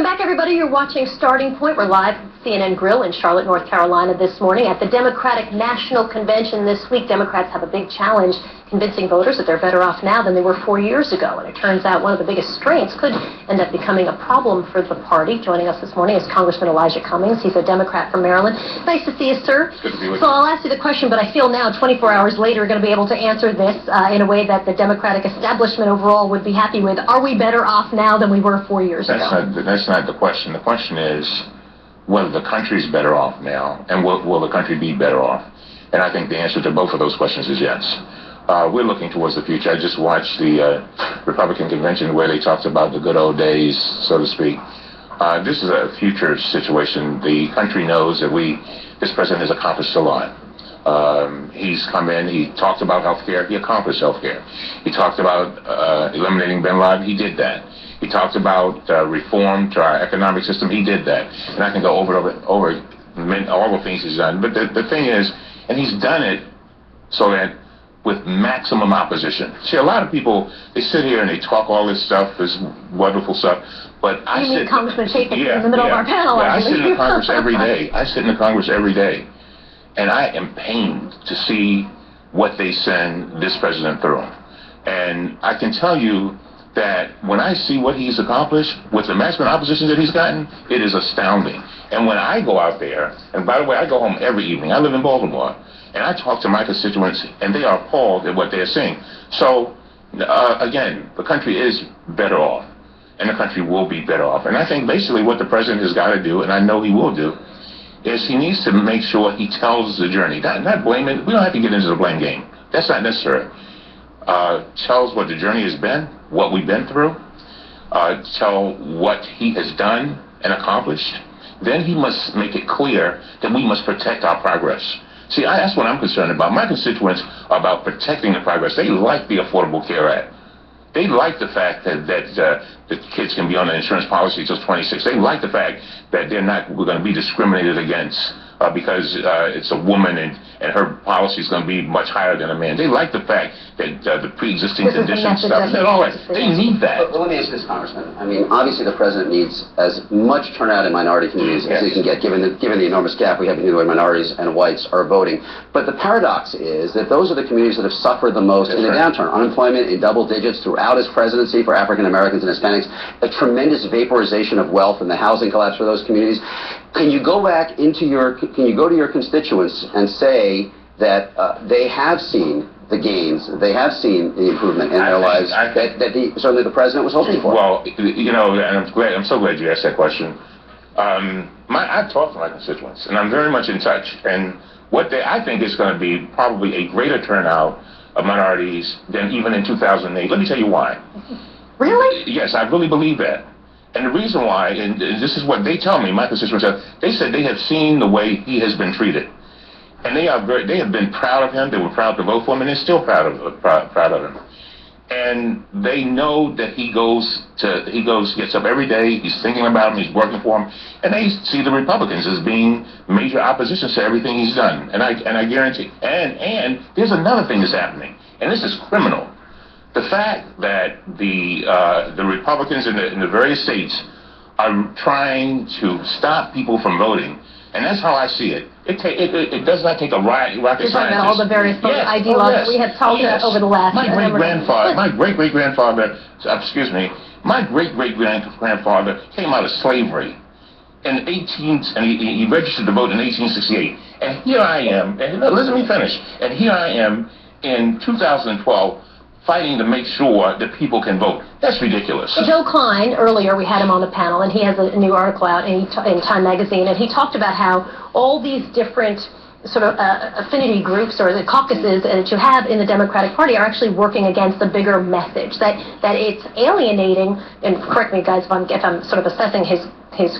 Welcome back, everybody. You're watching Starting Point. We're live at CNN Grill in Charlotte, North Carolina this morning. At the Democratic National Convention this week, Democrats have a big challenge convincing voters that they're better off now than they were 4 years ago. And it turns out one of the biggest strengths could end up becoming a problem for the party. Joining us this morning is Congressman Cummings. He's a Democrat from Maryland. Nice to see you, sir. Good to be with you. So I'll ask you the question, but I feel now, 24 hours later, you're going to be able to answer this in a way that the Democratic establishment overall would be happy with. Are we better off now than we were 4 years ago? That's not the question. The question is whether the country's better off now, and will the country be better off? And I think the answer to both of those questions is yes. We're looking towards the future. I just watched the Republican convention where they talked about the good old days, so to speak. This is a future situation. The country knows that this president has accomplished a lot. He's come in, he talked about health care, he accomplished health care. He talked about eliminating bin Laden, he did that. He talked about reform to our economic system, he did that. And I can go over all the things he's done. But the thing is, and he's done it so that with maximum opposition. See, a lot of people, they sit here and they talk all this stuff, this wonderful stuff, but you mean Congressman Chapin in the middle of our panel? Yeah, I sit in the Congress every day. I sit in the Congress every day. And I am pained to see what they send this president through. And I can tell you that when I see what he's accomplished with the maximum opposition that he's gotten, it is astounding. And when I go out there, and by the way, I go home every evening. I live in Baltimore. And I talk to my constituents, and they are appalled at what they're seeing. So, again, the country is better off, and the country will be better off. And I think basically what the president has got to do, and I know he will do, is he needs to make sure he tells the journey. Not blaming. We don't have to get into the blame game. That's not necessary. Tells what the journey has been, what we've been through, tell what he has done and accomplished. Then he must make it clear that we must protect our progress. See, that's what I'm concerned about. My constituents are about protecting the progress. They like the Affordable Care Act. They like the fact that the kids can be on an insurance policy until 26. They like the fact that we're going to be discriminated against because it's a woman and her policy is going to be much higher than a man. They like the fact that the pre-existing condition stuff and all that. They need that. Well, let me ask this, Congressman. I mean, obviously the president needs as much turnout in minority communities as he can get, given the enormous gap we have between the way minorities and whites are voting. But the paradox is that those are the communities that have suffered the most in the downturn. Unemployment in double digits throughout his presidency for African Americans and Hispanics, a tremendous vaporization of wealth and the housing collapse for those communities. Can you go to your constituents and say that they have seen the gains, they have seen the improvement in their lives that certainly the president was hoping for? Well, you know, and I'm so glad you asked that question. I've talked to my constituents, and I'm very much in touch. And I think is going to be probably a greater turnout of minorities than even in 2008. Let me tell you why. Really? Yes, I really believe that. And the reason why, and this is what they tell me, my constituents, they said they have seen the way he has been treated. And they have been proud of him, they were proud to vote for him, and they're still proud of him. And they know that he gets up every day, he's thinking about him, he's working for him, and they see the Republicans as being major opposition to everything he's done. And I guarantee, and there's another thing that's happening, and this is criminal. The fact that the Republicans in the various states are trying to stop people from voting, and that's how I see it. It does not take a rocket scientist. You're talking about all the various ID laws that we have talked about over the last my great-great-grandfather came out of slavery and he registered to vote in 1868. And here I am, and let me finish. And here I am in 2012 fighting to make sure that people can vote. That's ridiculous. Joe Klein, earlier we had him on the panel, and he has a new article out in Time magazine, and he talked about how all these different sort of affinity groups or the caucuses that you have in the Democratic Party are actually working against the bigger message, that it's alienating, and correct me guys if I'm sort of assessing his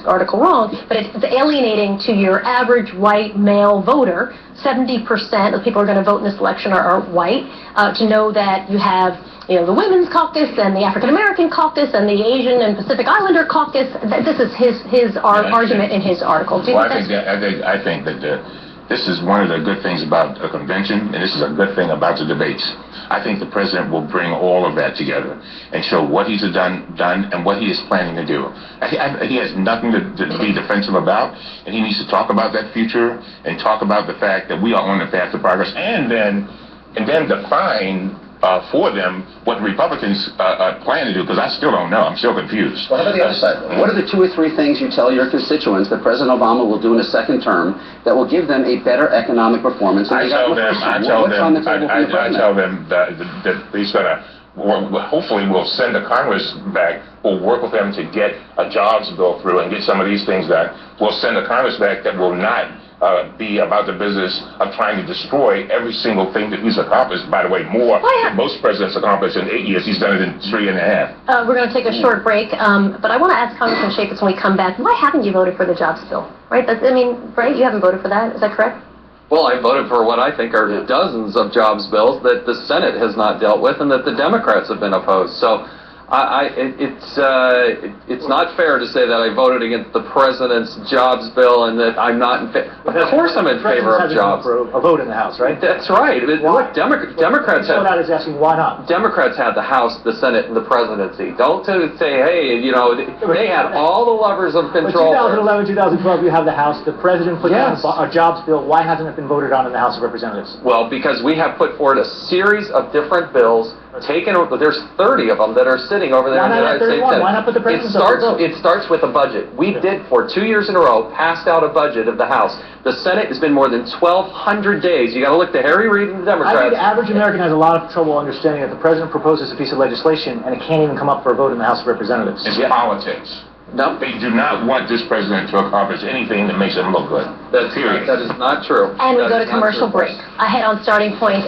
article wrong, but it's alienating to your average white male voter. 70% of the people who are going to vote in this election are white. To know that you have the Women's Caucus and the African American Caucus and the Asian and Pacific Islander Caucus. This is his argument in his article. Do you I think that this is one of the good things about a convention, and this is a good thing about the debates. I think the president will bring all of that together and show what he's done and what he is planning to do. He has nothing to be defensive about, and he needs to talk about that future and talk about the fact that we are on the path to progress, and then define for them what the Republicans plan to do, because I still don't know. I'm still confused. Well, how about the other side? What are the 2 or 3 things you tell your constituents that President Obama will do in a second term that will give them a better economic performance than I they got in the first term? What's on the table from the I president? tell them that he's going to, hopefully we'll send the Congress back. We'll work with them to get a jobs bill through and get some of these things done. We'll send the Congress back that will not be about the business of trying to destroy every single thing that he's accomplished. By the way, more than most presidents accomplished in 8 years. He's done it in 3.5. We're going to take a short break, but I want to ask Congressman Chaffetz when we come back, why haven't you voted for the jobs bill? Right? Right? You haven't voted for that. Is that correct? Well, I voted for what I think are dozens of jobs bills that the Senate has not dealt with and that the Democrats have been opposed. So it's not fair to say that I voted against the president's jobs bill and that I'm not in favor. Of course I'm in favor of jobs. For a vote in the House, right? That's right. Look, Democrats have... is asking why not? Democrats had the House, the Senate, and the presidency. Don't say, hey, they had all the levers of control. But 2011, 2012, you have the House. The president put down a jobs bill. Why hasn't it been voted on in the House of Representatives? Well, because we have put forward a series of different bills. There's 30 of them that are sitting over there in the United States Senate. Why not put the president It starts with a budget. We did, for 2 years in a row, passed out a budget of the House. The Senate has been more than 1,200 days. You got to look to Harry Reid and the Democrats. I think the average American has a lot of trouble understanding that the president proposes a piece of legislation and it can't even come up for a vote in the House of Representatives. It's politics. No, They do not want this president to accomplish anything that makes them look good. that is not true. And we That go is to not commercial true. break. Ahead on Starting Point,